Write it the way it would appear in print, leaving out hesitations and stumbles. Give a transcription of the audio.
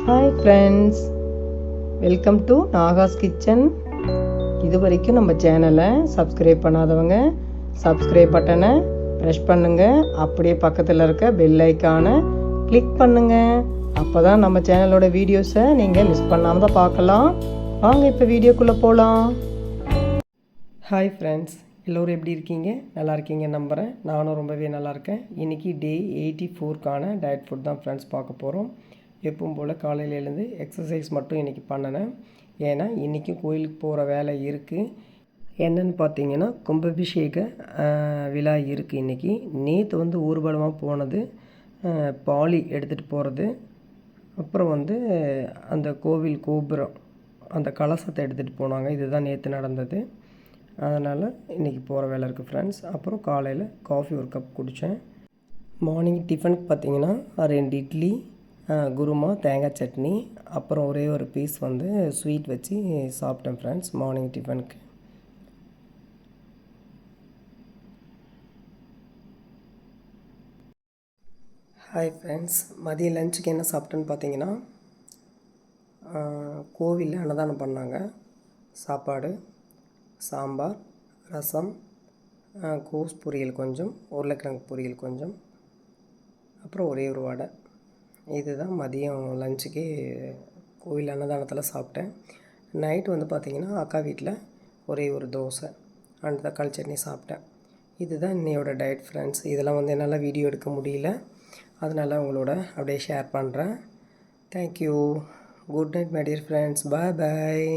Hi friends, welcome to Nahash kitchen. இது வரைக்கும் நம்ம சேனலை சப்ஸ்கிரைப் பண்ணாதவங்க சப்ஸ்கிரைப் பட்டனை ப்ரெஷ் பண்ணுங்கள். அப்படியே பக்கத்தில் இருக்க பெல் ஐக்கானை கிளிக் பண்ணுங்கள். அப்போ தான் நம்ம சேனலோட வீடியோஸை நீங்கள் மிஸ் பண்ணாமல் தான் பார்க்கலாம். வாங்க இப்போ வீடியோக்குள்ளே போகலாம். ஹாய் ஃப்ரெண்ட்ஸ், எல்லோரும் எப்படி இருக்கீங்க? நல்லா இருக்கீங்க நம்புகிறேன். நானும் ரொம்பவே நல்லா இருக்கேன். இன்றைக்கி டே 84க்கான டயட் ஃபுட் தான் ஃப்ரெண்ட்ஸ் பார்க்க போகிறோம். எப்பவும் போல் காலையில் எழுந்து எக்ஸசைஸ் மட்டும் இன்றைக்கி பண்ணினேன். ஏன்னா இன்றைக்கும் கோயிலுக்கு போகிற வேலை இருக்குது. என்னென்னு பார்த்தீங்கன்னா கும்பாபிஷேக விழா இருக்குது இன்றைக்கி. நேற்று ஊர்வலமாக போனது, பாலி எடுத்துகிட்டு போகிறது, அப்புறம் அந்த கோவில் கோபுரம் அந்த கலசத்தை எடுத்துகிட்டு போனாங்க. இதுதான் நேற்று நடந்தது. அதனால் இன்றைக்கி போகிற வேலை இருக்குது ஃப்ரெண்ட்ஸ். அப்புறம் காலையில் காஃபி ஒரு கப் குடித்தேன். மார்னிங் டிஃபனுக்கு பார்த்திங்கன்னா 2 இட்லி, குருமா, தேங்காய் சட்னி, அப்புறம் ஒரே ஒரு பீஸ் ஸ்வீட் வச்சு சாப்பிட்டேன் ஃப்ரெண்ட்ஸ் மார்னிங் டிஃபனுக்கு. ஹாய் ஃப்ரெண்ட்ஸ், மதிய லஞ்சுக்கு என்ன சாப்பிட்டேன்னு பார்த்தீங்கன்னா கோவிலில் அன்னதானம் பண்ணாங்க. சாப்பாடு, சாம்பார், ரசம், கோஸ் பொரியல் கொஞ்சம், உருளைக்கிழங்கு பொரியல் கொஞ்சம், அப்புறம் ஒரே ஒரு வடை. இதுதான் மதியம் லஞ்சுக்கே கோவில் அன்னதானத்தில் சாப்பிட்டேன். நைட்டு பார்த்திங்கன்னா அக்கா வீட்டில் ஒரே ஒரு தோசை அண்ட் தக்காளி சட்னி சாப்பிட்டேன். இதுதான் இன்னையோட டயட் ஃப்ரெண்ட்ஸ். இதெல்லாம் என்னால் வீடியோ எடுக்க முடியல, அதனால் உங்களோட அப்படியே ஷேர் பண்ணுறேன். Thank you. Good night my dear friends. Bye bye.